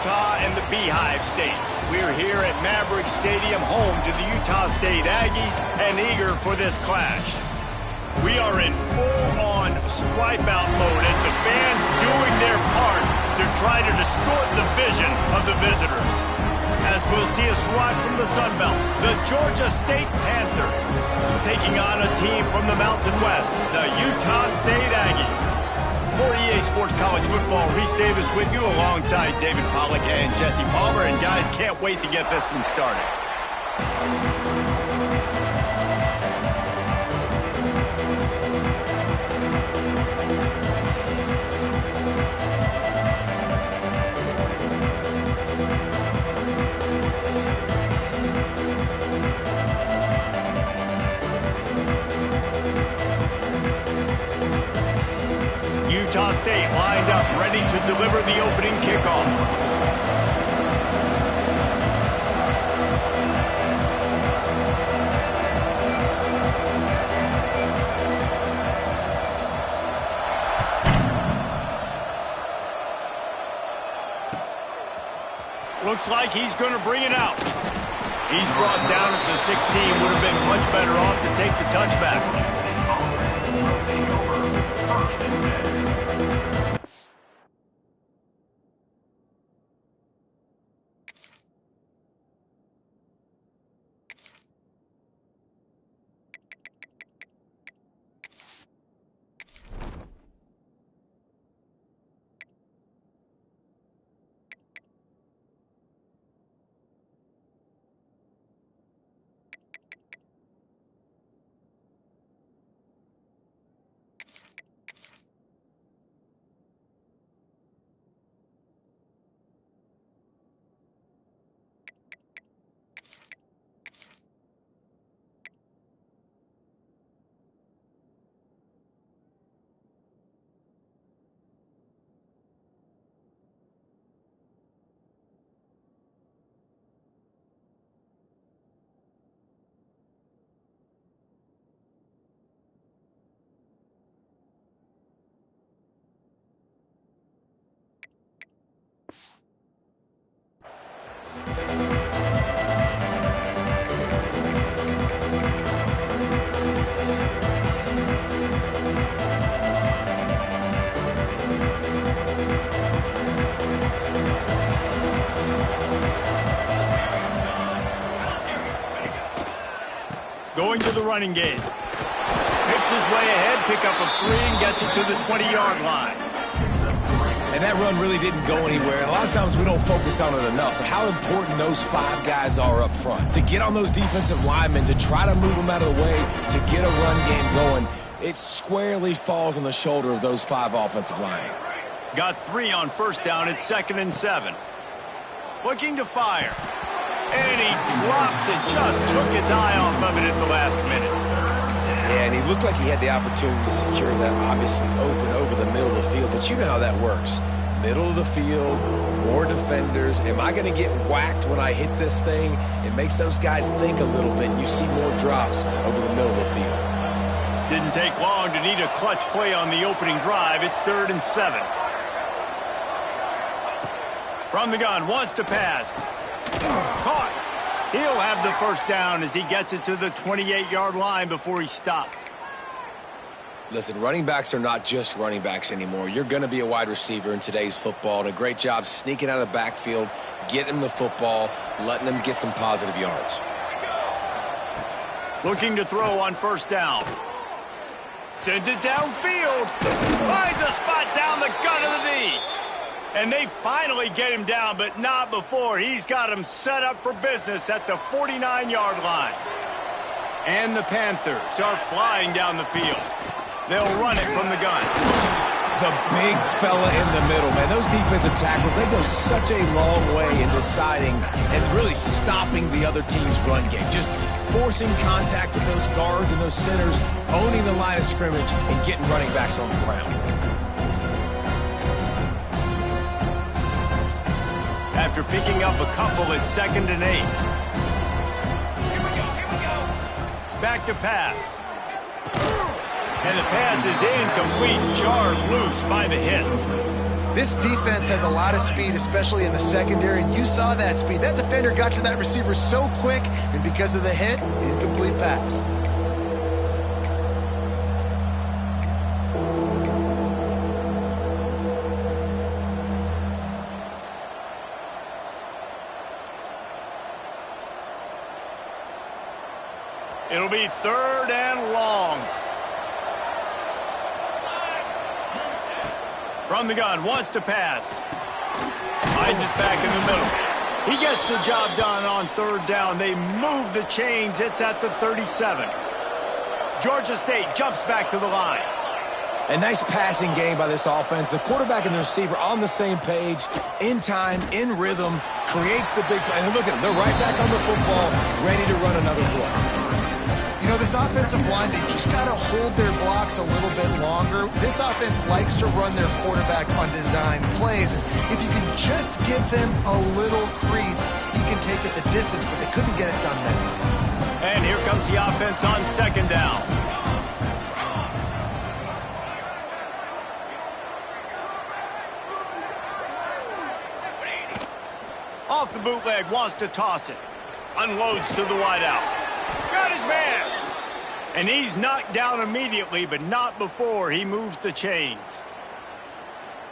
Utah and the Beehive State. We're here at Maverick Stadium, home to the Utah State Aggies, and eager for this clash. We are in full-on stripe-out mode as the fans doing their part to try to distort the vision of the visitors. As we'll see a squad from the Sun Belt, the Georgia State Panthers, taking on a team from the Mountain West, the Utah State Aggies. For EA Sports College Football, Reese Davis with you alongside David Pollack and Jesse Palmer. And guys, can't wait to get this one started. Utah State lined up, ready to deliver the opening kickoff. Looks like he's going to bring it out. He's brought down at the 16. Would have been much better off to take the touchback. Going to the running game. Picks his way ahead, pick up a 3, and gets it to the 20-yard line. And that run really didn't go anywhere. And a lot of times we don't focus on it enough, but how important those 5 guys are up front. To get on those defensive linemen, to try to move them out of the way, to get a run game going, it squarely falls on the shoulder of those 5 offensive linemen. Got 3 on first down at 2nd and 7. Looking to fire. And he drops it, just took his eye off of it at the last minute. Yeah, and he looked like he had the opportunity to secure that, obviously open over the middle of the field, but you know how that works. Middle of the field, more defenders. Am I going to get whacked when I hit this thing? It makes those guys think a little bit. You see more drops over the middle of the field. Didn't take long to need a clutch play on the opening drive. It's 3rd and 7. From the gun, wants to pass. Caught. He'll have the first down as he gets it to the 28-yard line before he's stopped. Listen, running backs are not just running backs anymore. You're going to be a wide receiver in today's football, and a great job sneaking out of the backfield, getting them the football, letting them get some positive yards. Looking to throw on first down. Sends it downfield. Finds a spot down the gut of the knee. And they finally get him down, but not before. He's got him set up for business at the 49-yard line. And the Panthers are flying down the field. They'll run it from the gun. The big fella in the middle, man. Those defensive tackles, they go such a long way in deciding and really stopping the other team's run game. Just forcing contact with those guards and those centers, owning the line of scrimmage, and getting running backs on the ground. After picking up a couple at 2nd and 8. Here we go. Back to pass. And the pass is incomplete, jarred loose by the hit. This defense has a lot of speed, especially in the secondary, and you saw that speed. That defender got to that receiver so quick, and because of the hit, incomplete pass. It'll be 3rd and long. From the gun, wants to pass. Finds us back in the middle. He gets the job done on 3rd down. They move the chains. It's at the 37. Georgia State jumps back to the line. A nice passing game by this offense. The quarterback and the receiver on the same page, in time, in rhythm, creates the big play. And look at them. They're right back on the football, ready to run another play. You know, this offensive line, they just got to hold their blocks a little bit longer. This offense likes to run their quarterback on design plays. If you can just give him a little crease, he can take it the distance, but they couldn't get it done there. And here comes the offense on 2nd down. Off the bootleg, wants to toss it. Unloads to the wideout. Got his man. And he's knocked down immediately, but not before he moves the chains.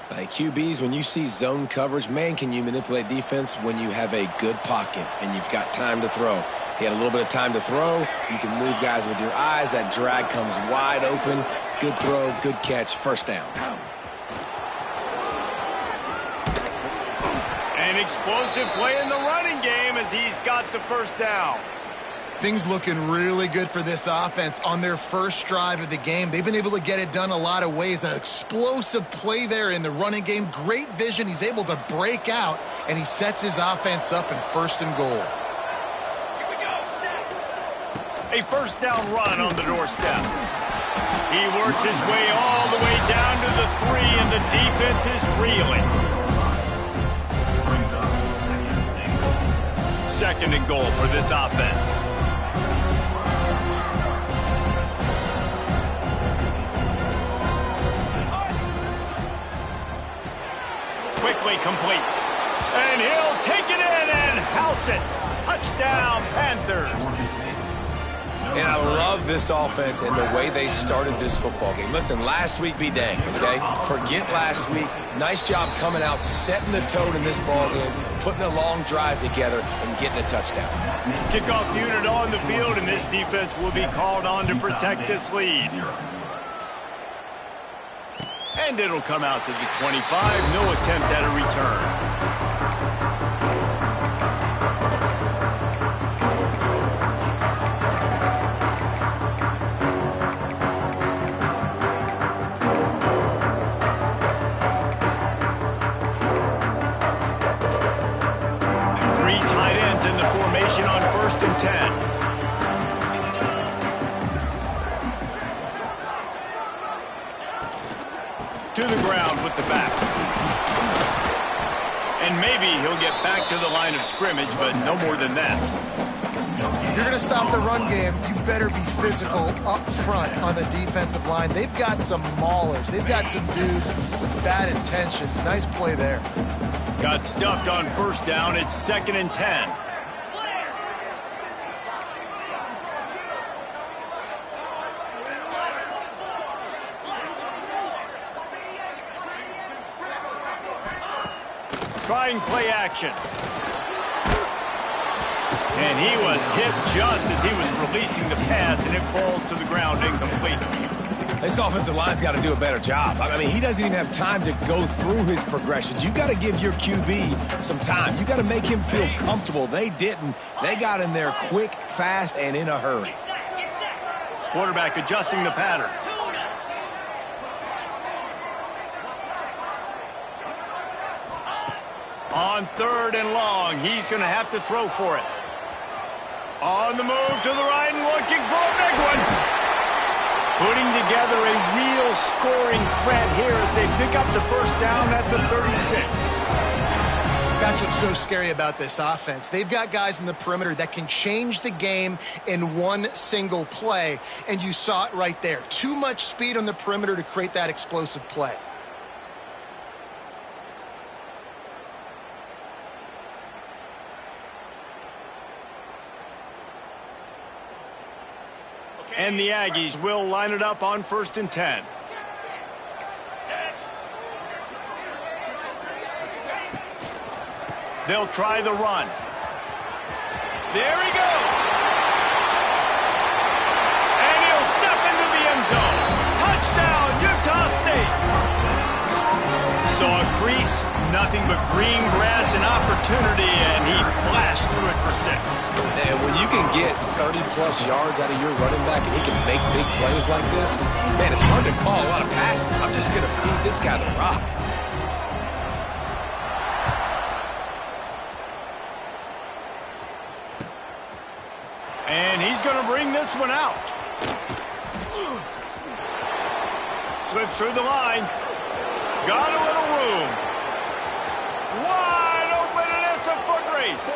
Like QBs, when you see zone coverage, man, can you manipulate defense when you have a good pocket and you've got time to throw. He had a little bit of time to throw. You can move guys with your eyes. That drag comes wide open. Good throw, good catch, 1st down. An explosive play in the running game as he's got the 1st down. Things looking really good for this offense on their first drive of the game. They've been able to get it done a lot of ways. An explosive play there in the running game. Great vision. He's able to break out, and he sets his offense up in 1st and goal. A 1st down run on the doorstep. He works his way all the way down to the 3, and the defense is reeling. 2nd and goal for this offense. Quickly complete. And he'll take it in and house it. Touchdown, Panthers. And I love this offense and the way they started this football game. Listen, last week be dang, okay? Forget last week. Nice job coming out, setting the tone in this ball game, putting a long drive together, and getting a touchdown. Kickoff unit on the field, and this defense will be called on to protect this lead. And it'll come out to the 25. No attempt at a return. On 1st and 10. To the ground with the back. And maybe he'll get back to the line of scrimmage, but no more than that. You're going to stop the run game, you better be physical up front on the defensive line. They've got some maulers. They've got some dudes with bad intentions. Nice play there. Got stuffed on 1st down. It's 2nd and 10. Trying play action. And he was hit just as he was releasing the pass, and it falls to the ground incomplete. This offensive line's got to do a better job. I mean, he doesn't even have time to go through his progressions. You got to give your QB some time. You got to make him feel comfortable. They didn't. They got in there quick, fast, and in a hurry. Quarterback adjusting the pattern. On 3rd and long, he's going to have to throw for it. On the move to the right and looking for a big one. Putting together a real scoring threat here as they pick up the 1st down at the 36. That's what's so scary about this offense. They've got guys in the perimeter that can change the game in one single play, and you saw it right there. Too much speed on the perimeter to create that explosive play. And the Aggies will line it up on 1st and 10. They'll try the run. There he goes. And he'll step into the end zone. Touchdown, Utah State. Saw a crease, nothing but green grass and opportunity, and he flashed through it for 6. And when you can get 30-plus yards out of your running back and he can make big plays like this, man, it's hard to call a lot of passes. I'm just going to feed this guy the rock. And he's going to bring this one out. Slips through the line. Got a little room. Wide open, and it's a foot race.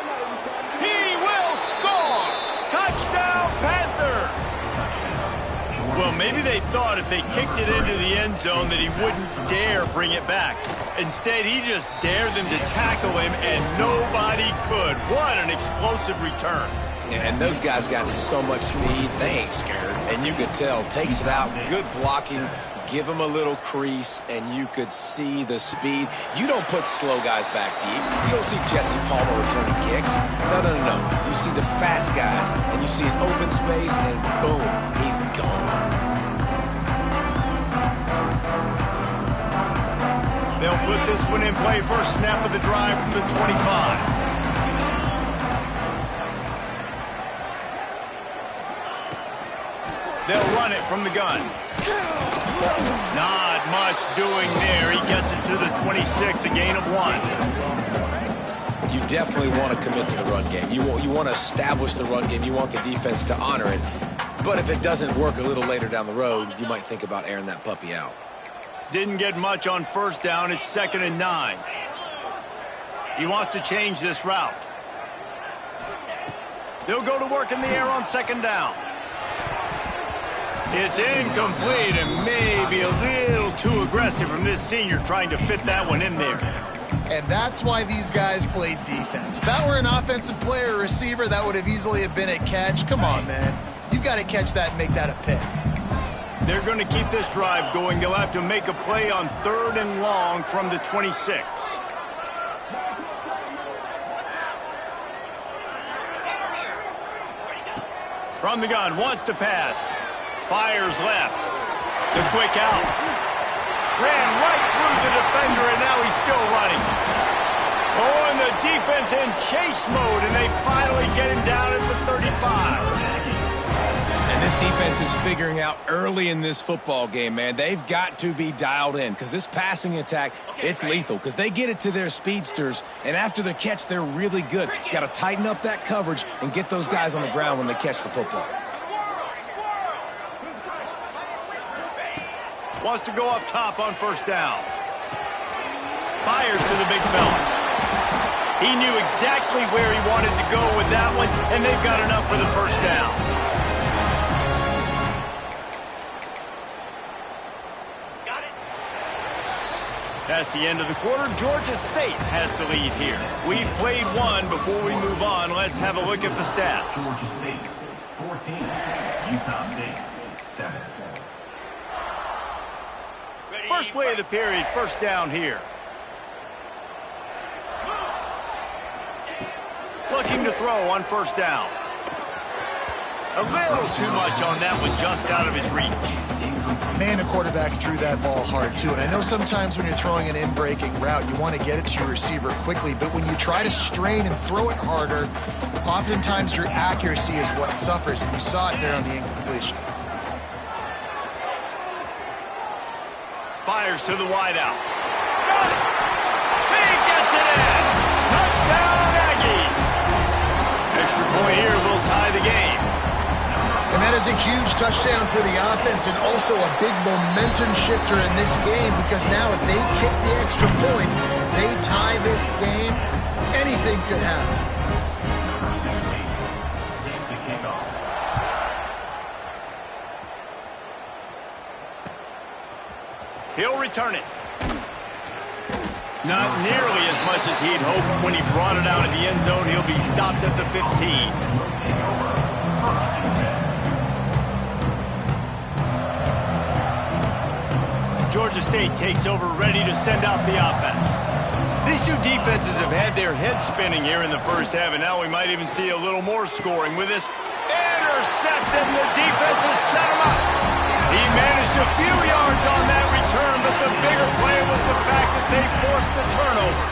He will score. Touchdown, Panthers. Well, maybe they thought if they kicked it into the end zone that he wouldn't dare bring it back. Instead, he just dared them to tackle him, and nobody could. What an explosive return. Yeah, and those guys got so much speed, they ain't scared. And you could tell, takes it out, good blocking, give him a little crease, and you could see the speed. You don't put slow guys back deep. You don't see Jesse Palmer returning kicks. No. You see the fast guys, and you see an open space, and boom, he's gone. They'll put this one in play. First snap of the drive from the 25. They'll run it from the gun. Not much doing there. He gets it to the 26, a gain of 1. You definitely want to commit to the run game. You want to establish the run game. You want the defense to honor it. But if it doesn't work a little later down the road, you might think about airing that puppy out. Didn't get much on 1st down. It's 2nd and 9. He wants to change this route. They'll go to work in the air on 2nd down. It's incomplete and maybe a little too aggressive from this senior trying to fit that one in there. And that's why these guys played defense. If that were an offensive player or receiver, that would have easily have been a catch. Come on, man. You got to catch that and make that a pick. They're going to keep this drive going. They'll have to make a play on 3rd and long from the 26. From the gun, wants to pass. Fires left. The quick out. Ran right through the defender, and now he's still running. Oh, and the defense in chase mode, and they finally get him down at the 35. And this defense is figuring out early in this football game, man. They've got to be dialed in because this passing attack, it's lethal because they get it to their speedsters, and after the catch, they're really good. Got to tighten up that coverage and get those guys on the ground when they catch the football. Wants to go up top on 1st down. Fires to the big fella. He knew exactly where he wanted to go with that one, and they've got enough for the 1st down. Got it. That's the end of the quarter. Georgia State has the lead here. We've played one. Before we move on, let's have a look at the stats. Georgia State, 14. Utah State, 7. First play of the period, 1st down here. Looking to throw on 1st down. A little too much on that one, just out of his reach. Man, the quarterback threw that ball hard, too. And I know sometimes when you're throwing an in-breaking route, you want to get it to your receiver quickly. But when you try to strain and throw it harder, oftentimes your accuracy is what suffers. And you saw it there on the incompletion. Fires to the wideout. He gets it in. Touchdown, Aggies. Extra point here will tie the game. And that is a huge touchdown for the offense and also a big momentum shifter in this game because now if they kick the extra point, they tie this game, anything could happen. He'll return it. Not nearly as much as he'd hoped when he brought it out of the end zone. He'll be stopped at the 15. Georgia State takes over, ready to send out the offense. These two defenses have had their heads spinning here in the first half, and now we might even see a little more scoring with this intercepted, and the defense has set him up. He managed a few yards on that return, but the bigger play was the fact that they forced the turnover.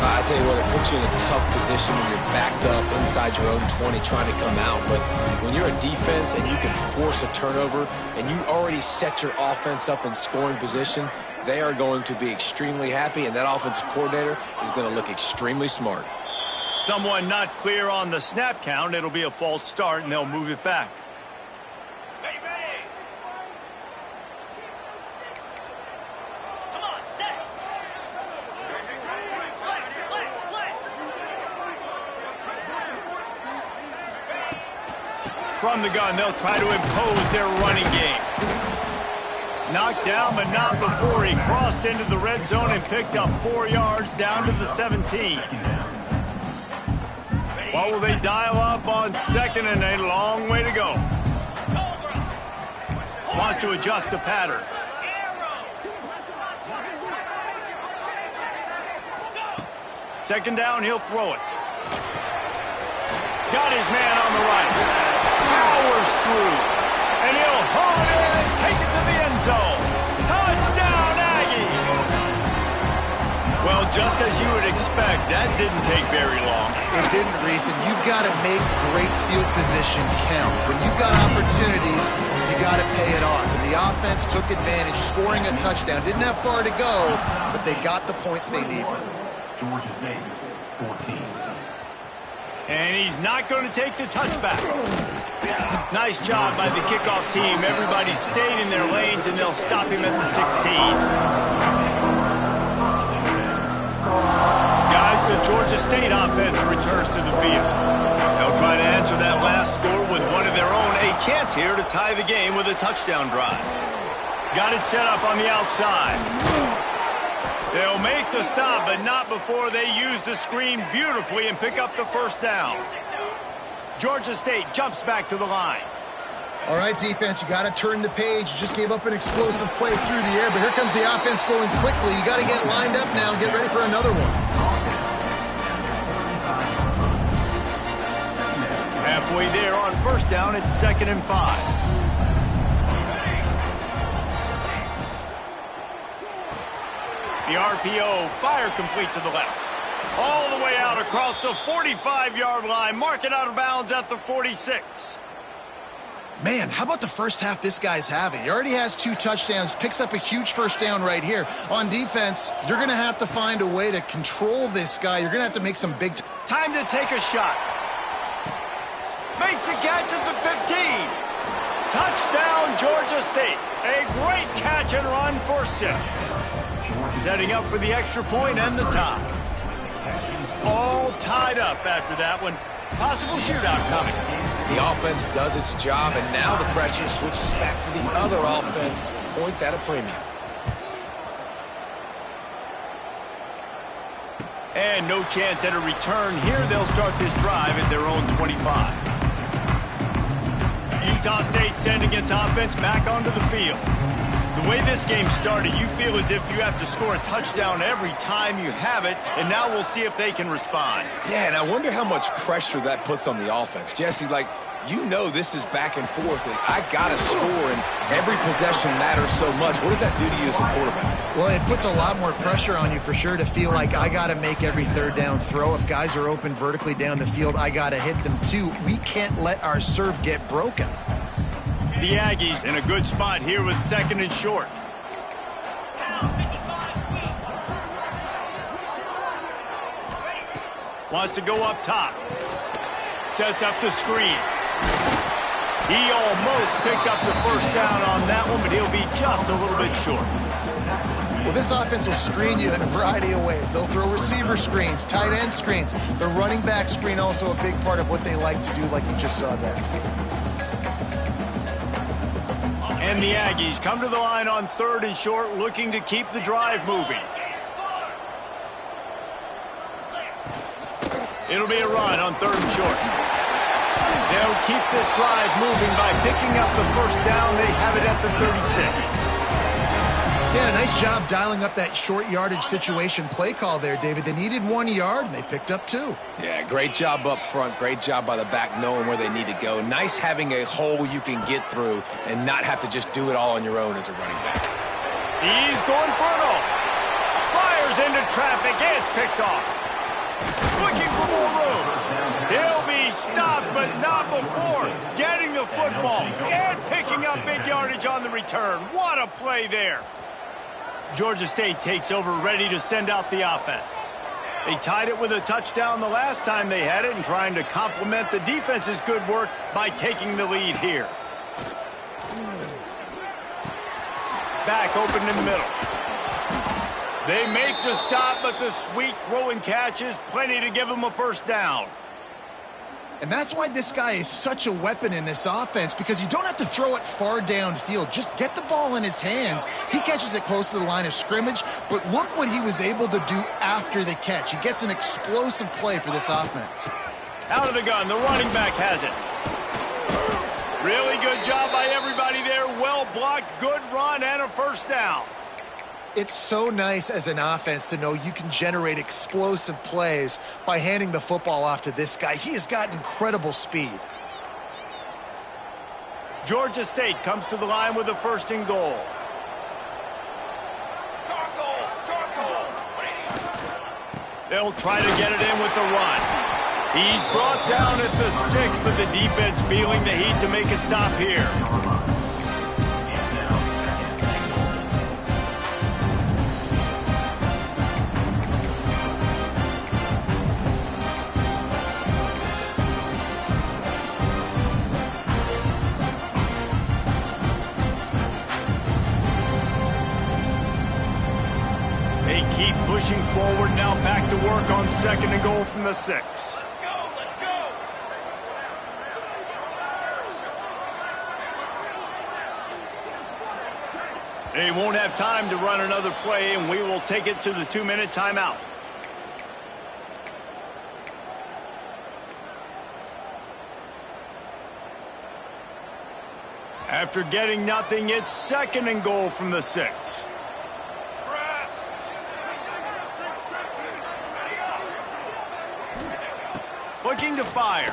I tell you what, it puts you in a tough position when you're backed up inside your own 20 trying to come out. But when you're a defense and you can force a turnover and you already set your offense up in scoring position, they are going to be extremely happy, and that offensive coordinator is going to look extremely smart. Someone not clear on the snap count. It'll be a false start, and they'll move it back. From the gun, they'll try to impose their running game. Knocked down, but not before he crossed into the red zone and picked up 4 yards down to the 17. What will they dial up on second and a long way to go? Wants to adjust the pattern. Second down, he'll throw it. Got his man on the right. Powers through, and he'll haul it in and take it to the end zone. Touchdown, Aggie! Well, just as you would expect, that didn't take very long. It didn't, Reese, and you've got to make great field position count. When you've got opportunities, you got to pay it off. And the offense took advantage, scoring a touchdown. Didn't have far to go, but they got the points they needed. Georgia State, 14. And he's not going to take the touchback. Nice job by the kickoff team. Everybody stayed in their lanes, and they'll stop him at the 16. Guys, the Georgia State offense returns to the field. They'll try to answer that last score with one of their own. A chance here to tie the game with a touchdown drive. Got it set up on the outside. They'll make the stop, but not before they use the screen beautifully and pick up the first down. Georgia State jumps back to the line. All right, defense, you got to turn the page. You just gave up an explosive play through the air, but here comes the offense going quickly. You got to get lined up now and get ready for another one. Halfway there on first down, it's 2nd and 5. The RPO, fire complete to the left. All the way out across the 45-yard line. Mark it out of bounds at the 46. Man, how about the first half this guy's having? He already has 2 touchdowns, picks up a huge first down right here. On defense, you're going to have to find a way to control this guy. You're going to have to make some big... Time to take a shot. Makes a catch at the 15. Touchdown, Georgia State. A great catch and run for 6. Setting up for the extra point and the tie. All tied up after that one. Possible shootout coming. The offense does its job, and now the pressure switches back to the other offense. Points at a premium. And no chance at a return here. They'll start this drive at their own 25. Utah State sending its offense back onto the field. The way this game started, you feel as if you have to score a touchdown every time you have it, and now we'll see if they can respond. Yeah, and I wonder how much pressure that puts on the offense. Jesse, like, you know this is back and forth, and I got to score, and every possession matters so much. What does that do to you as a quarterback? Well, it puts a lot more pressure on you for sure to feel like I got to make every third down throw. If guys are open vertically down the field, I got to hit them too. We can't let our serve get broken. The Aggies in a good spot here with 2nd and short. Wants to go up top. Sets up the screen. He almost picked up the first down on that one, but he'll be just a little bit short. Well, this offense will screen you in a variety of ways. They'll throw receiver screens, tight end screens. The running back screen also a big part of what they like to do, like you just saw there. And the Aggies come to the line on 3rd and short, looking to keep the drive moving. It'll be a run on 3rd and short. They'll keep this drive moving by picking up the first down. They have it at the 36. Yeah, nice job dialing up that short yardage situation play call there, David. They needed 1 yard, and they picked up 2. Yeah, great job up front. Great job by the back knowing where they need to go. Nice having a hole you can get through and not have to just do it all on your own as a running back. He's going for it all. Fires into traffic, and it's picked off. Looking for more room. He'll be stopped, but not before getting the football and picking up big yardage on the return. What a play there. Georgia State takes over, ready to send out the offense. They tied it with a touchdown the last time they had it and trying to complement the defense's good work by taking the lead here. Back open in the middle. They make the stop, but the sweet throw and catch is plenty to give them a first down. And that's why this guy is such a weapon in this offense, because you don't have to throw it far downfield. Just get the ball in his hands. He catches it close to the line of scrimmage, but look what he was able to do after the catch. He gets an explosive play for this offense. Out of the gun, the running back has it. Really good job by everybody there. Well blocked, good run, and a first down. It's so nice as an offense to know you can generate explosive plays by handing the football off to this guy. He has got incredible speed. Georgia State comes to the line with a first and goal. They'll try to get it in with the run. He's brought down at the 6, but the defense feeling the heat to make a stop here. They keep pushing forward, now back to work on second and goal from the 6. Let's go. They won't have time to run another play, and we will take it to the 2-minute timeout. After getting nothing, it's second and goal from the 6. Looking to fire.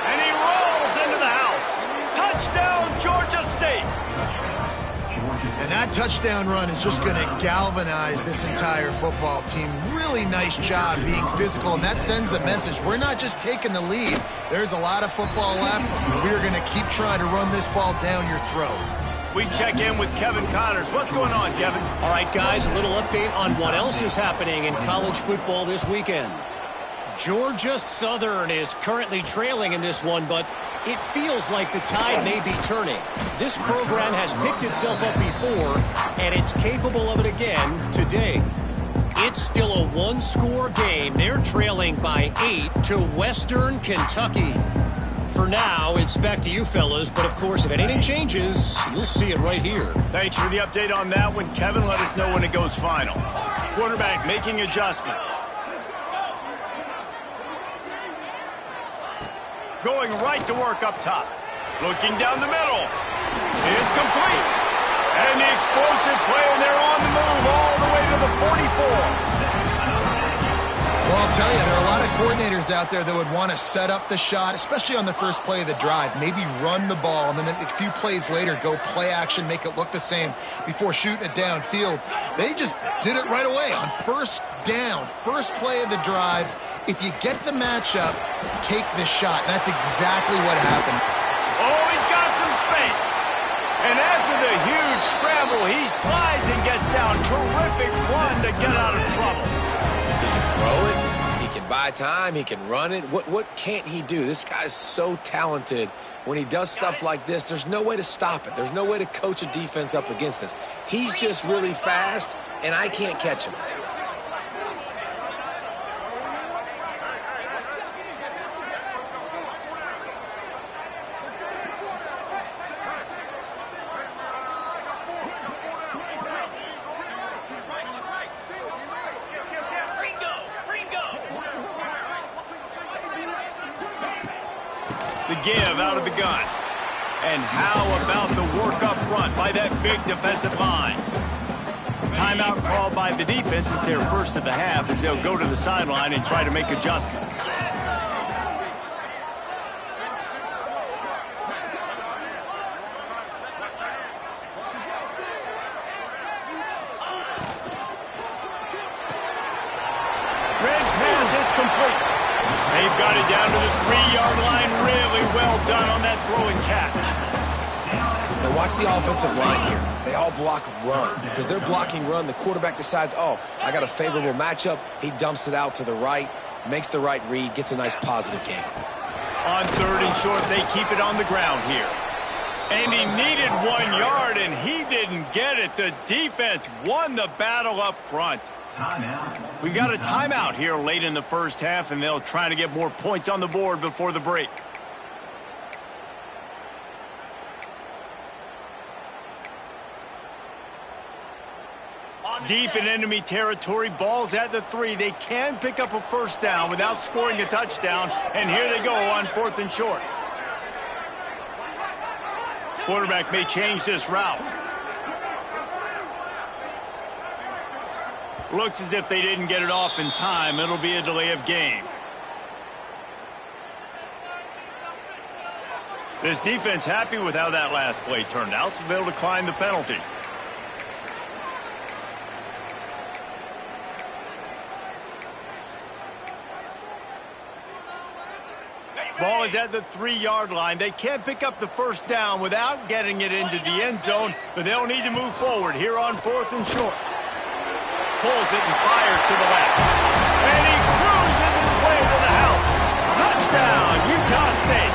And he rolls into the house. Touchdown, Georgia State. And that touchdown run is just going to galvanize this entire football team. Really nice job being physical, and that sends a message. We're not just taking the lead. There's a lot of football left. We're going to keep trying to run this ball down your throat. We check in with Kevin Connors. What's going on, Kevin? All right, guys, a little update on what else is happening in college football this weekend. Georgia Southern is currently trailing in this one, but it feels like the tide may be turning. This program has picked itself up before, and it's capable of it again today. It's still a one-score game. They're trailing by 8 to Western Kentucky. For now, it's back to you fellas, but of course, if anything changes, you'll see it right here. Thanks for the update on that one, Kevin. Let us know when it goes final. Quarterback making adjustments. Going right to work up top. Looking down the middle. It's complete. And the explosive play, and they're on the move all the way to the 44. Well, I'll tell you, there are a lot of coordinators out there that would want to set up the shot, especially on the first play of the drive. Maybe run the ball, and then a few plays later, go play action, make it look the same before shooting it downfield. They just did it right away on first down, first play of the drive. If you get the matchup, take the shot. And that's exactly what happened. Oh, he's got some space. And after the huge scramble, he slides and gets down. Terrific run to get out of trouble. Throw it, he can buy time, he can run it. What can't he do? This guy's so talented. When he does stuff like this, there's no way to stop it. There's no way to coach a defense up against this. He's just really fast, and I can't catch him. The give out of the gun. And how about the work up front by that big defensive line? Timeout called by the defense. It's their first of the half as they'll go to the sideline and try to make adjustments. Red pass, it's complete. They've got it down to the 3-yard line. Really well done on that throw and catch. Now watch the offensive line here. They all block run. Because they're blocking run, the quarterback decides, oh, I got a favorable matchup. He dumps it out to the right, makes the right read, gets a nice positive gain. On 3rd and short, they keep it on the ground here. And he needed 1 yard, and he didn't get it. The defense won the battle up front. We got a timeout here late in the first half, and they'll try to get more points on the board before the break. Deep in enemy territory, ball's at the 3. They can pick up a first down without scoring a touchdown, and here they go on 4th and short. Quarterback may change this route. Looks as if they didn't get it off in time. It'll be a delay of game. This defense happy with how that last play turned out, so they'll decline the penalty. Ball is at the 3-yard line. They can't pick up the first down without getting it into the end zone, but they'll need to move forward here on 4th and short. Pulls it and fires to the left. And he cruises his way to the house. Touchdown, Utah State.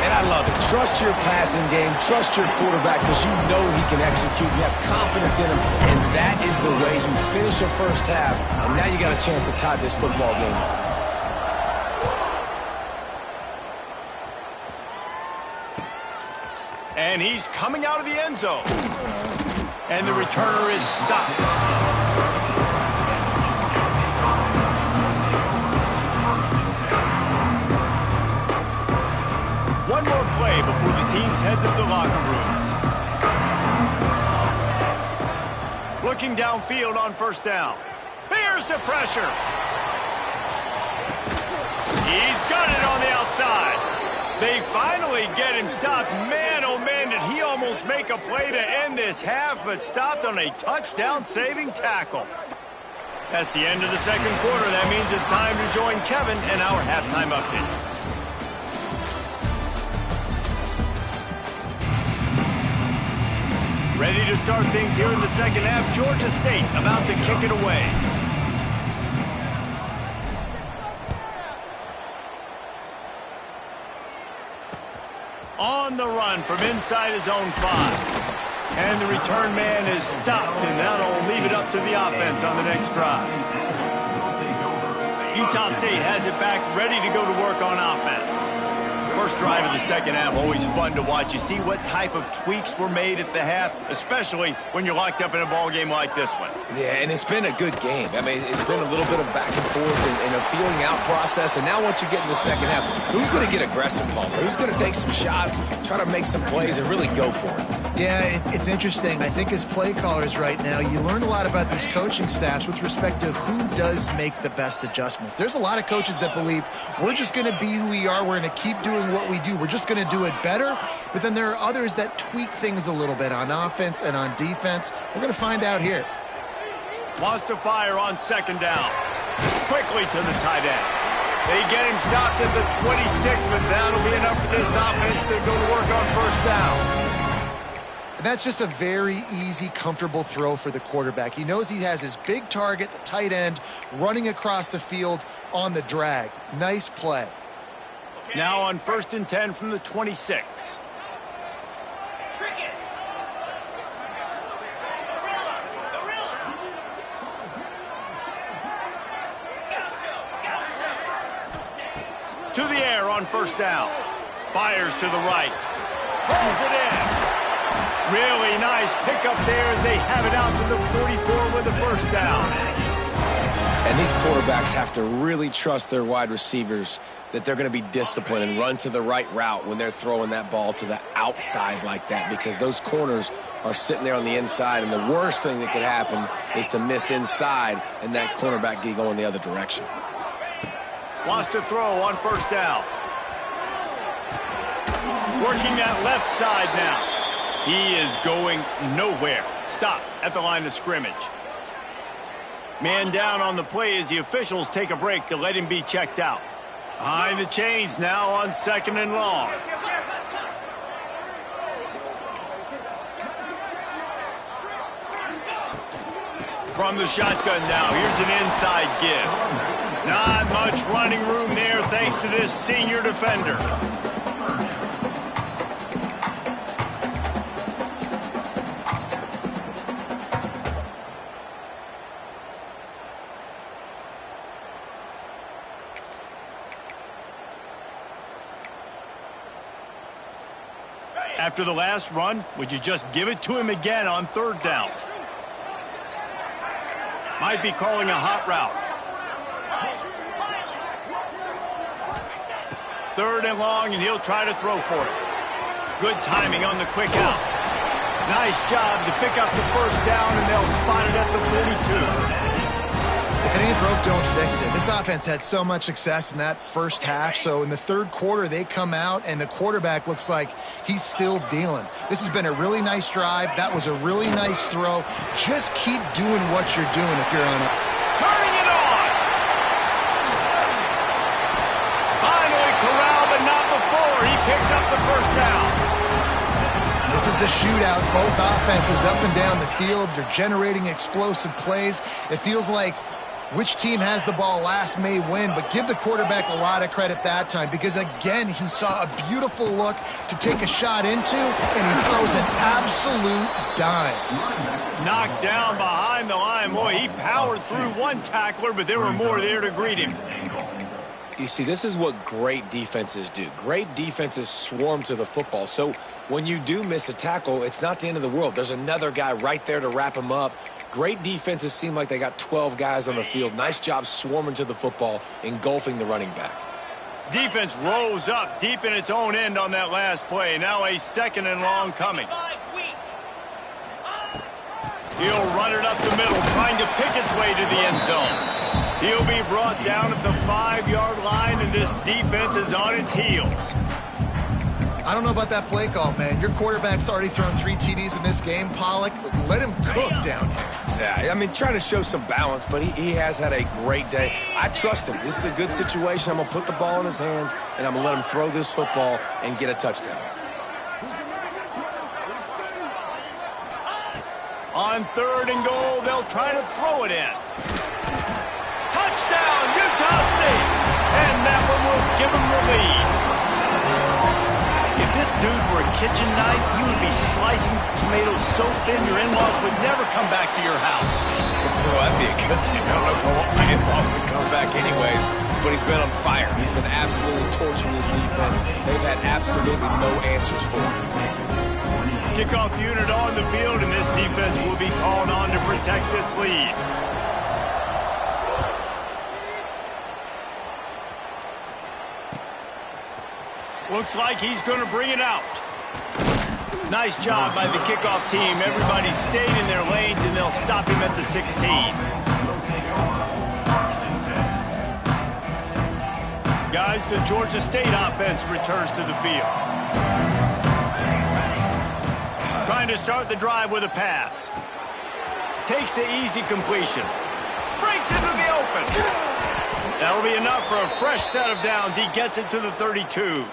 And I love it. Trust your passing game. Trust your quarterback because you know he can execute. You have confidence in him. And that is the way you finish a first half. And now you got a chance to tie this football game up. And he's coming out of the end zone. And the returner is stopped. One more play before the teams head to the locker rooms. Looking downfield on first down. Here's the pressure. He's got it on the outside. They finally get him stopped. Man, oh man, did he almost make a play to end this half, but stopped on a touchdown-saving tackle. That's the end of the second quarter. That means it's time to join Kevin in our halftime update. Ready to start things here in the second half. Georgia State about to kick it away. On the run from inside his own 5. And the return man is stopped, and that'll leave it up to the offense on the next drive. Utah State has it back, ready to go to work on offense. First drive of the second half, always fun to watch. You see what type of tweaks were made at the half, especially when you're locked up in a ball game like this one. Yeah, and it's been a good game. I mean, it's been a little bit of back and forth and a feeling out process. And now once you get in the second half, who's going to get aggressive, Paul? Who's going to take some shots, try to make some plays, and really go for it? Yeah, it's interesting. I think as play callers right now, you learn a lot about these coaching staffs with respect to who does make the best adjustments. There's a lot of coaches that believe we're just going to be who we are. We're going to keep doing what we do. We're just going to do it better. But then there are others that tweak things a little bit on offense and on defense. We're going to find out here. Wants to fire on second down. Quickly to the tight end. They get him stopped at the 26, but that'll be enough for this offense to go to work on first down. And that's just a very easy, comfortable throw for the quarterback. He knows he has his big target, the tight end, running across the field on the drag. Nice play. Now on 1st and 10 from the 26. To the air on first down. Fires to the right. Pulls it in. Really nice pickup there as they have it out to the 44 with the first down. And these quarterbacks have to really trust their wide receivers that they're going to be disciplined and run to the right route when they're throwing that ball to the outside like that, because those corners are sitting there on the inside, and the worst thing that could happen is to miss inside and that cornerback get going the other direction. Wants to throw on first down. Working that left side now. He is going nowhere. Stop at the line of scrimmage. Man down on the play as the officials take a break to let him be checked out. Behind the chains now on 2nd and long. From the shotgun now, here's an inside give. Not much running room there thanks to this senior defender. After the last run, would you just give it to him again on 3rd down? Might be calling a hot route. 3rd and long, and he'll try to throw for it. Good timing on the quick out. Nice job to pick up the first down, and they'll spot it at the 42. If it ain't broke, don't fix it. This offense had so much success in that first half, so in the 3rd quarter, they come out, and the quarterback looks like he's still dealing. This has been a really nice drive. That was a really nice throw. Just keep doing what you're doing if you're on it. Turning it on! Finally corralled, but not before. He picks up the first down. This is a shootout. Both offenses up and down the field. They're generating explosive plays. It feels like which team has the ball last may win, but give the quarterback a lot of credit that time, because, again, he saw a beautiful look to take a shot into, and he throws an absolute dime. Knocked down behind the line. Boy, he powered through one tackler, but there were more there to greet him. You see, this is what great defenses do. Great defenses swarm to the football. So when you do miss a tackle, it's not the end of the world. There's another guy right there to wrap him up. Great defenses seem like they got 12 guys on the field. Nice job swarming to the football, engulfing the running back. Defense rose up deep in its own end on that last play. Now a 2nd and long coming. He'll run it up the middle, trying to pick its way to the end zone. He'll be brought down at the 5-yard line, and this defense is on its heels. I don't know about that play call, man. Your quarterback's already thrown 3 TDs in this game, Pollock. Let him cook down here. Yeah, I mean, trying to show some balance, but he has had a great day. I trust him. This is a good situation. I'm going to put the ball in his hands, and I'm going to let him throw this football and get a touchdown. On 3rd and goal, they'll try to throw it in. Touchdown, Utah State! And that one will give them the lead. If this dude were a kitchen knife, you would be slicing tomatoes so thin your in-laws would never come back to your house. Well, that'd be a good thing. I don't know if I want my in-laws to come back anyways, but he's been on fire. He's been absolutely torching this defense. They've had absolutely no answers for him. Kickoff unit on the field, and this defense will be called on to protect this lead. Looks like he's going to bring it out. Nice job by the kickoff team. Everybody stayed in their lanes, and they'll stop him at the 16. Guys, the Georgia State offense returns to the field. Trying to start the drive with a pass. Takes the easy completion. Breaks into the open. That'll be enough for a fresh set of downs. He gets it to the 32.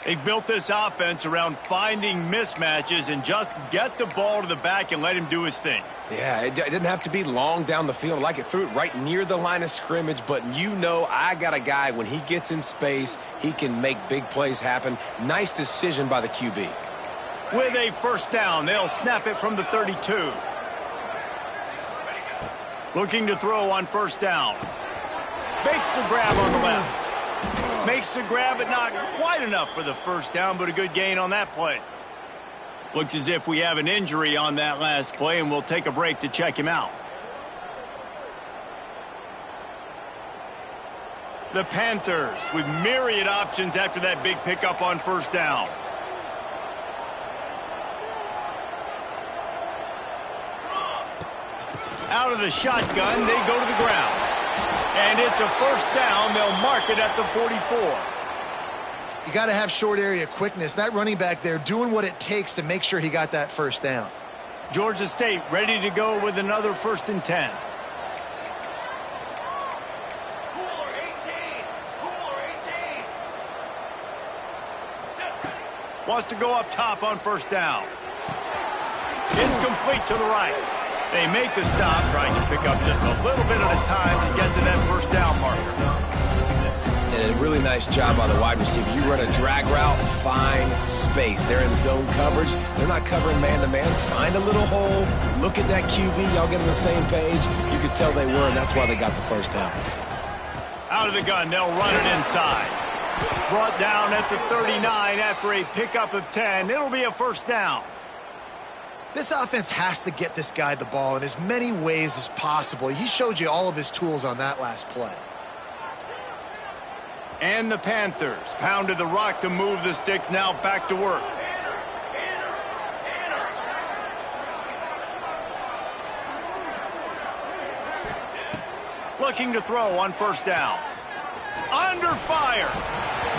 They've built this offense around finding mismatches and just get the ball to the back and let him do his thing. Yeah, it didn't have to be long down the field. Like it threw it right near the line of scrimmage, but you know I got a guy, when he gets in space, he can make big plays happen. Nice decision by the QB. With a first down, they'll snap it from the 32. Looking to throw on first down. Makes the grab on the left. Makes the grab, but not quite enough for the first down, but a good gain on that play. Looks as if we have an injury on that last play, and we'll take a break to check him out. The Panthers with myriad options after that big pickup on first down. Out of the shotgun, they go to the ground. And it's a first down. They'll mark it at the 44. You got to have short area quickness. That running back there doing what it takes to make sure he got that first down. Georgia State ready to go with another 1st and 10. Wants to go up top on first down. It's complete to the right. They make the stop, trying to pick up just a little bit at a time to get to that first down marker. And a really nice job by the wide receiver. You run a drag route, find space. They're in zone coverage. They're not covering man-to-man. Find a little hole. Look at that QB. Y'all get on the same page. You could tell they were, and that's why they got the first down. Out of the gun, they'll run it inside. Brought down at the 39 after a pickup of 10. It'll be a first down. This offense has to get this guy the ball in as many ways as possible. He showed you all of his tools on that last play. And the Panthers pounded the rock to move the sticks, now back to work. Looking to throw on first down. Under fire.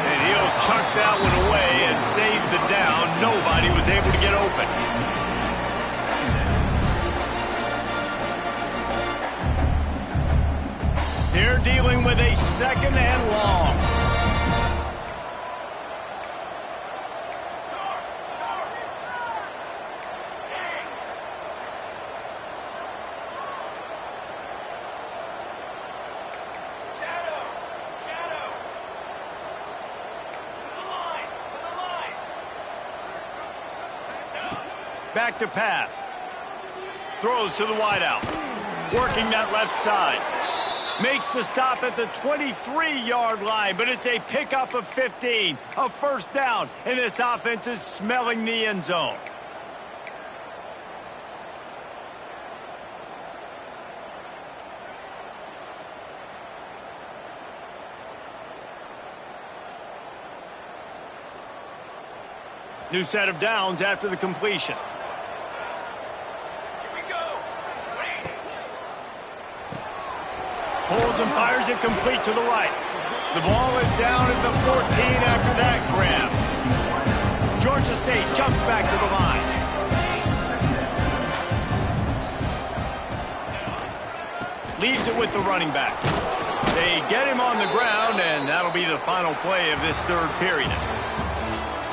And he'll chuck that one away and save the down. Nobody was able to get open. They're dealing with a 2nd and long. Back to pass. Throws to the wideout. Working that left side. Makes the stop at the 23-yard line, but it's a pickup of 15. A first down, and this offense is smelling the end zone. New set of downs after the completion. Pulls and fires it complete to the right. The ball is down at the 14 after that grab. Georgia State jumps back to the line. Leaves it with the running back. They get him on the ground, and that'll be the final play of this 3rd period.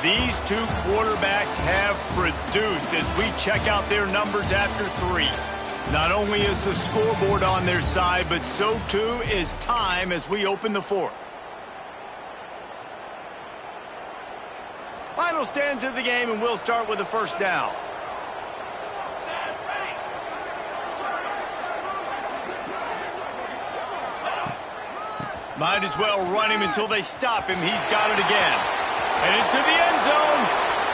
These two quarterbacks have produced as we check out their numbers after 3. Not only is the scoreboard on their side, but so too is time as we open the 4th. Final stands of the game, and we'll start with the first down. Might as well run him until they stop him. He's got it again. And into the end zone.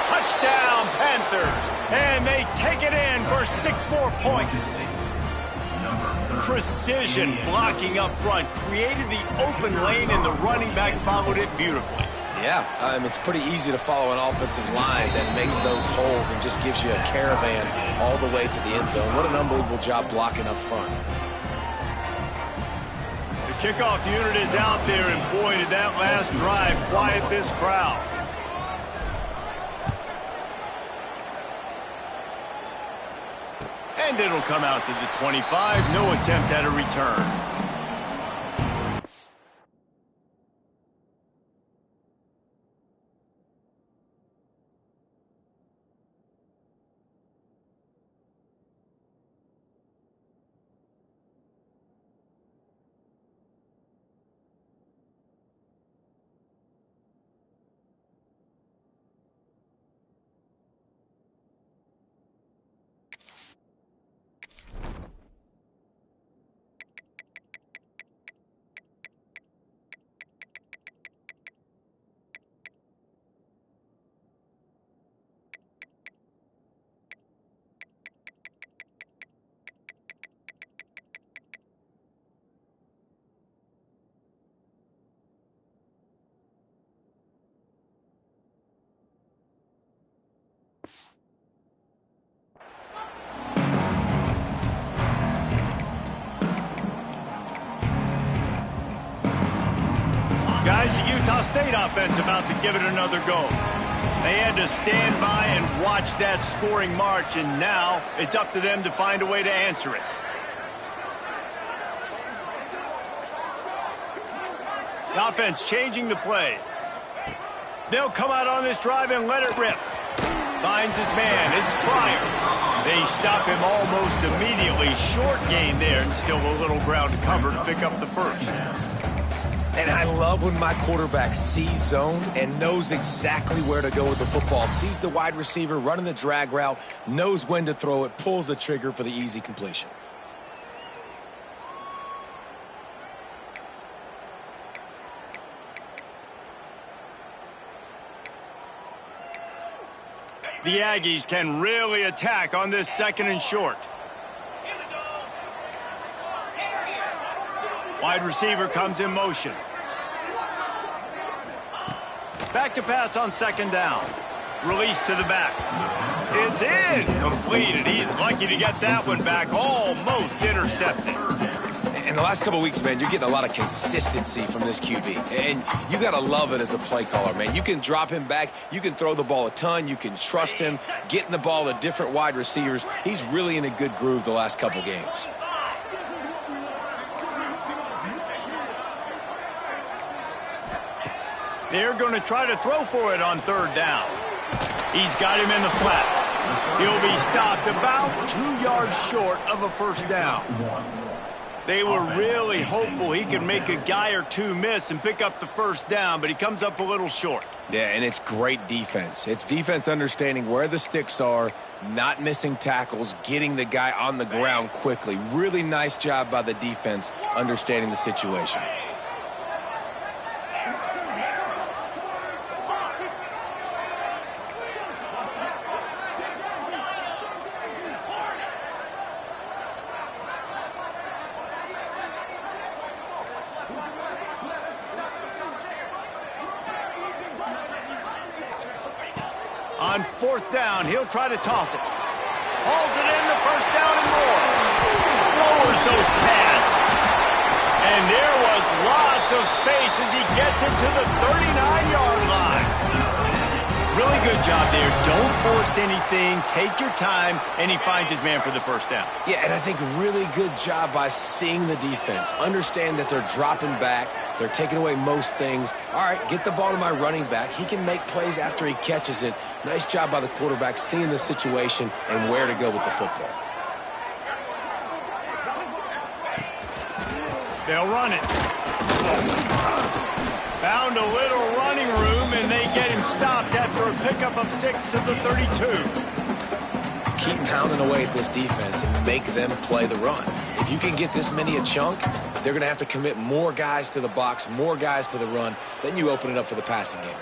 Touchdown, Panthers. And they take it in for 6 more points. Precision blocking up front. Created the open lane, and the running back followed it beautifully. Yeah, it's pretty easy to follow an offensive line that makes those holes and just gives you a caravan all the way to the end zone. What an unbelievable job blocking up front. The kickoff unit is out there, and boy, did that last drive quiet this crowd. And it'll come out to the 25. No attempt at a return. Guys, the Utah State offense about to give it another go. They had to stand by and watch that scoring march, and now it's up to them to find a way to answer it. The offense changing the play. They'll come out on this drive and let it rip. Finds his man. It's Pryor. They stop him almost immediately. Short gain there, and still a little ground to cover to pick up the first. And I love when my quarterback sees zone and knows exactly where to go with the football. Sees the wide receiver running the drag route, knows when to throw it, pulls the trigger for the easy completion. The Aggies can really attack on this 2nd and short. Wide receiver comes in motion. Back to pass on 2nd down. Release to the back. It's in. Completed. He's lucky to get that one back. Almost intercepted. In the last couple of weeks, man, you're getting a lot of consistency from this QB. And you got to love it as a play caller, man. You can drop him back. You can throw the ball a ton. You can trust him, getting the ball to different wide receivers. He's really in a good groove the last couple games. They're going to try to throw for it on 3rd down. He's got him in the flat. He'll be stopped about 2 yards short of a 1st down. They were really hopeful he could make a guy or two miss and pick up the 1st down, but he comes up a little short. Yeah, and it's great defense. It's defense understanding where the sticks are, not missing tackles, getting the guy on the ground quickly. Really nice job by the defense understanding the situation. On 4th down, he'll try to toss it. Hauls it in, the 1st down and more. Lowers those pads. And there was lots of space as he gets it to the 39-yard line. Really good job there. Don't force anything. Take your time, and he finds his man for the 1st down. Yeah, and I think really good job by seeing the defense. Understand that they're dropping back. They're taking away most things. All right, get the ball to my running back. He can make plays after he catches it. Nice job by the quarterback seeing the situation and where to go with the football. They'll run it. Found a little running room, and they get him stopped after a pickup of 6 to the 32. Keep pounding away at this defense and make them play the run. If you can get this many a chunk, they're going to have to commit more guys to the box, more guys to the run. Then you open it up for the passing game.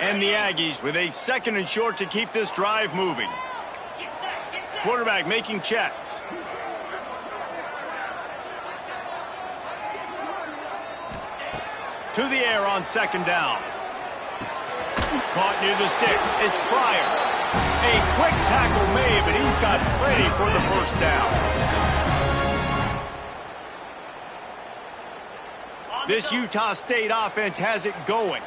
And the Aggies with a 2nd and short to keep this drive moving. Quarterback making checks. To the air on 2nd down. Caught near the sticks. It's Pryor. A quick tackle made, but he's got plenty for the 1st down. This Utah State offense has it going.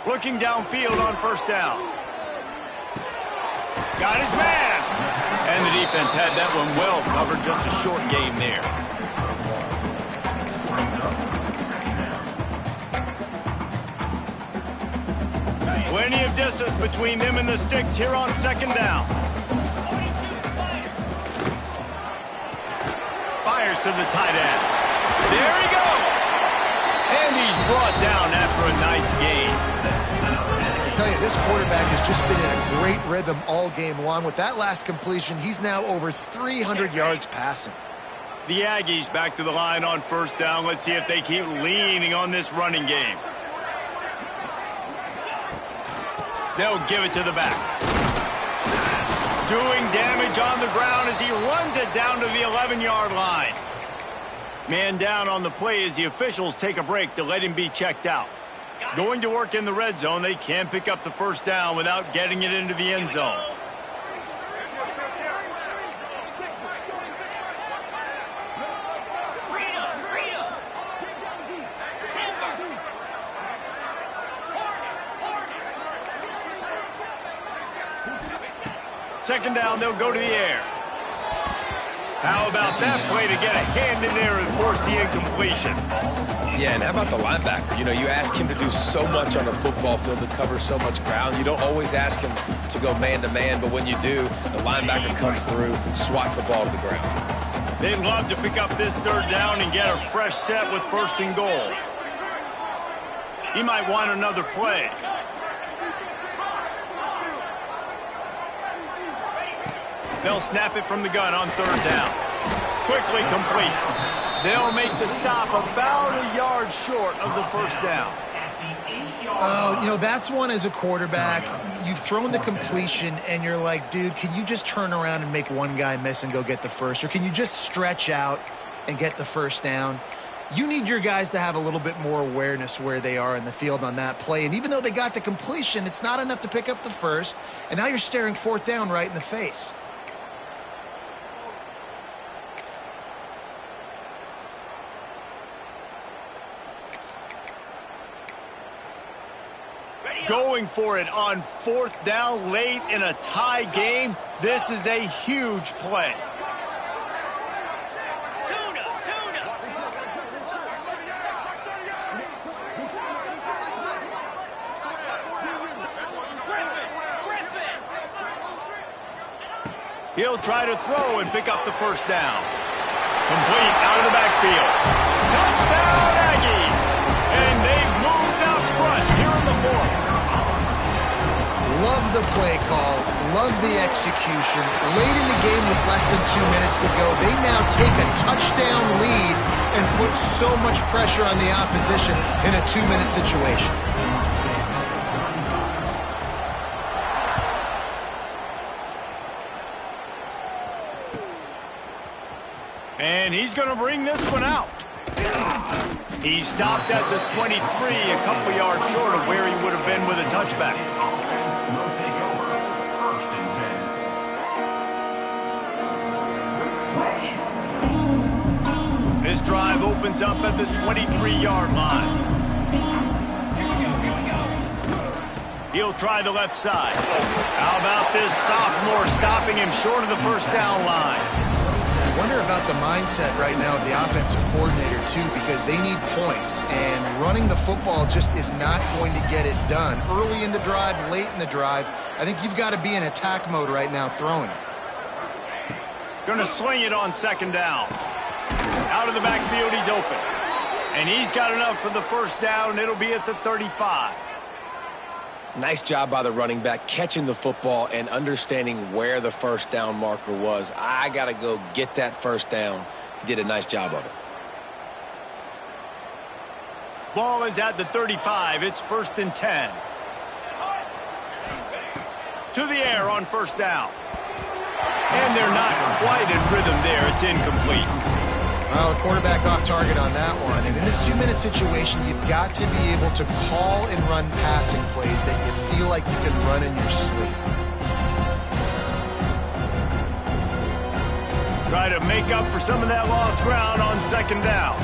Looking downfield on 1st down. Got his man. And the defense had that one well covered. Just a short game there. Plenty of distance between them and the sticks here on 2nd down. Fires to the tight end. There he goes. And he's brought down after a nice gain. I tell you, this quarterback has just been in a great rhythm all game long. With that last completion, he's now over 300 yards passing. The Aggies back to the line on 1st down. Let's see if they keep leaning on this running game. They'll give it to the back. Doing damage on the ground as he runs it down to the 11-yard line. Man down on the play as the officials take a break to let him be checked out. Going to work in the red zone, they can pick up the first down without getting it into the end zone. Second down, they'll go to the air. How about that play to get a hand in there and force the incompletion? Yeah, and how about the linebacker? You know, you ask him to do so much on a football field to cover so much ground. You don't always ask him to go man-to-man, but when you do, the linebacker comes through, swats the ball to the ground. They'd love to pick up this third down and get a fresh set with first and goal. He might want another play. They'll snap it from the gun on third down. Quickly complete. They'll make the stop about a yard short of the first down. Oh, you know, that's one as a quarterback. You've thrown the completion, and you're like, dude, can you just turn around and make one guy miss and go get the first? Or can you just stretch out and get the first down? You need your guys to have a little bit more awareness where they are in the field on that play. And even though they got the completion, it's not enough to pick up the first. And now you're staring fourth down right in the face. Going for it on fourth down late in a tie game. This is a huge play. He'll try to throw and pick up the first down. Complete out of the backfield. Touchdown Aggies! And they've moved out front here in the fourth. Love the play call, love the execution. Late in the game with less than 2 minutes to go, they now take a touchdown lead and put so much pressure on the opposition in a 2-minute situation. And he's going to bring this one out. He stopped at the 23, a couple yards short of where he would have been with a touchback. This drive opens up at the 23-yard line. He'll try the left side. How about this sophomore stopping him short of the first down line? I wonder about the mindset right now of the offensive coordinator, too, because they need points, and running the football just is not going to get it done. Early in the drive, late in the drive, I think you've got to be in attack mode right now throwing. Going to swing it on second down. Out of the backfield, he's open. And he's got enough for the first down. It'll be at the 35. Nice job by the running back, catching the football and understanding where the first down marker was. I got to go get that first down. He did a nice job of it. Ball is at the 35. It's 1st and 10. To the air on first down. And they're not quite in rhythm there. It's incomplete. Well, the quarterback off target on that one. And in this 2-minute situation, you've got to be able to call and run passing plays that you feel like you can run in your sleep. Try to make up for some of that lost ground on second down.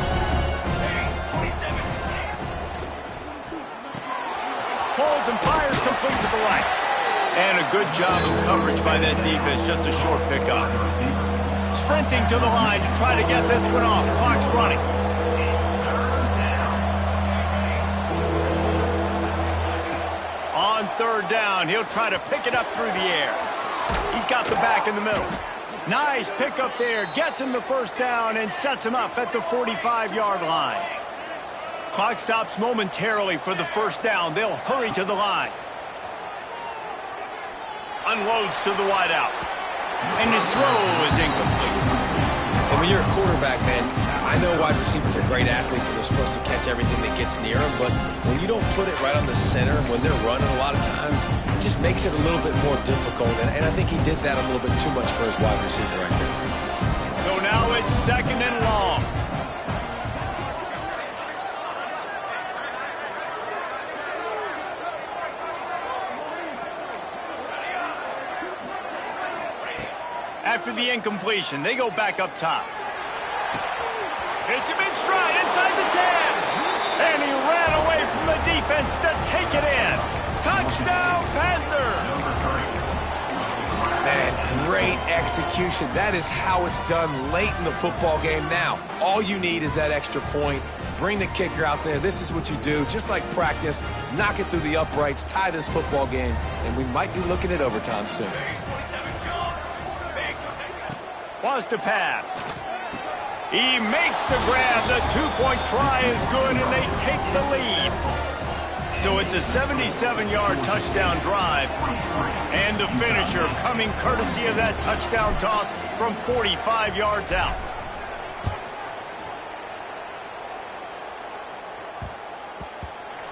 Holds and fires complete to the right. And a good job of coverage by that defense. Just a short pickup. Sprinting to the line to try to get this one off. Clock's running. On third down, he'll try to pick it up through the air. He's got the back in the middle. Nice pickup there. Gets him the first down and sets him up at the 45-yard line. Clock stops momentarily for the first down. They'll hurry to the line. Unloads to the wideout. And his throw is incomplete. And when you're a quarterback, man, I know wide receivers are great athletes and they're supposed to catch everything that gets near them, but when you don't put it right on the center, when they're running a lot of times, it just makes it a little bit more difficult. And I think he did that a little bit too much for his wide receiver right there. So now it's 2nd and long. After the incompletion, they go back up top. It's him in stride inside the 10. And he ran away from the defense to take it in. Touchdown, Panthers! Man, great execution. That is how it's done late in the football game now. All you need is that extra point. Bring the kicker out there. This is what you do. Just like practice, knock it through the uprights, tie this football game, and we might be looking at overtime soon. Wants to pass. He makes the grab. The 2-point try is good, and they take the lead. So it's a 77-yard touchdown drive. And the finisher coming courtesy of that touchdown toss from 45 yards out.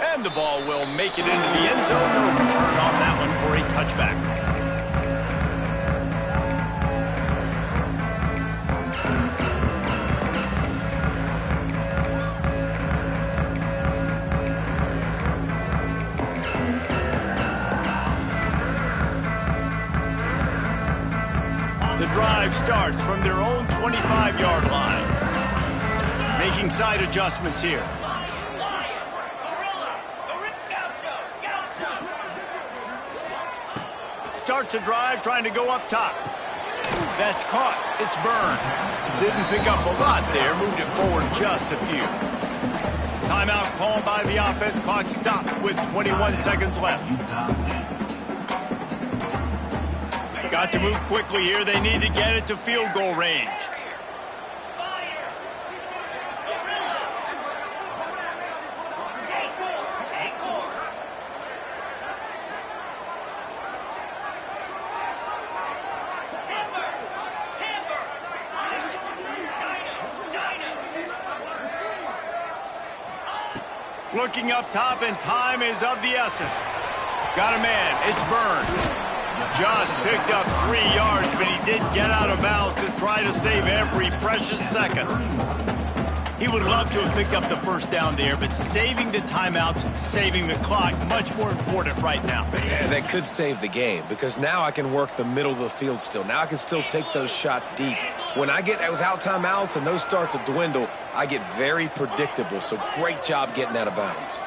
And the ball will make it into the end zone. No return on that one for a touchback. Drive starts from their own 25-yard line. Making side adjustments here. Starts a drive trying to go up top. That's caught. It's burned. Didn't pick up a lot there. Moved it forward just a few. Timeout called by the offense. Clock stopped with 21 seconds left. Got to move quickly here. They need to get it to field goal range. Looking up top, and time is of the essence. Got a man. It's burned. Just picked up 3 yards, but he did get out of bounds to try to save every precious second. He would love to have picked up the first down there, but saving the timeouts, saving the clock, much more important right now. Yeah, that could save the game because now I can work the middle of the field still. Now I can still take those shots deep. When I get without timeouts and those start to dwindle, I get very predictable. So great job getting out of bounds.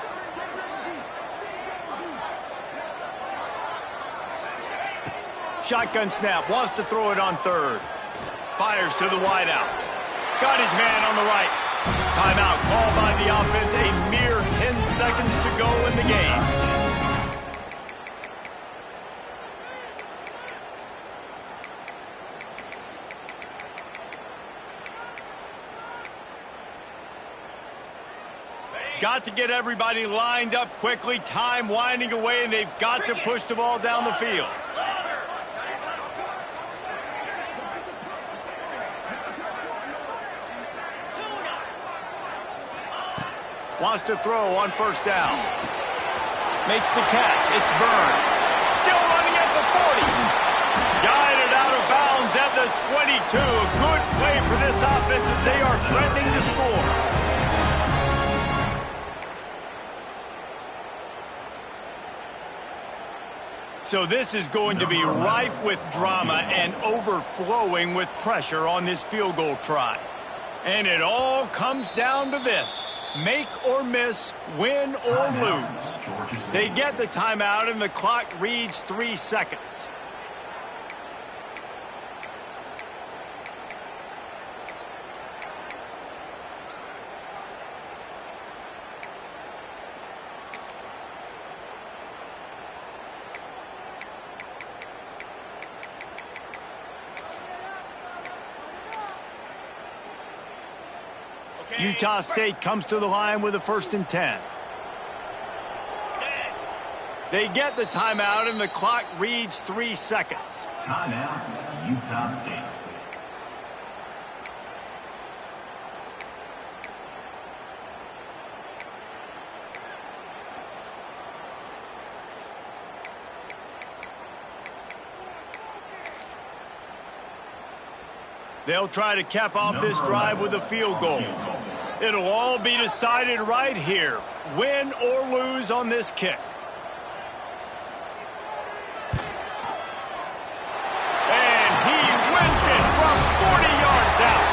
Shotgun snap, wants to throw it on third. Fires to the wideout. Got his man on the right. Timeout called by the offense. A mere 10 seconds to go in the game. Got to get everybody lined up quickly. Time winding away, and they've got to push the ball down the field. Wants to throw on first down. Makes the catch. It's burned. Still running at the 40. Guided out of bounds at the 22. A good play for this offense as they are threatening to score. So this is going to be rife with drama and overflowing with pressure on this field goal try. And it all comes down to this. Make or miss, win or lose. They get the timeout and the clock reads 3 seconds. Utah State comes to the line with a 1st and 10. They get the timeout, and the clock reads 3 seconds. Timeout, Utah State. They'll try to cap off this drive with a field goal. It'll all be decided right here, win or lose on this kick. And he wins it from 40 yards out.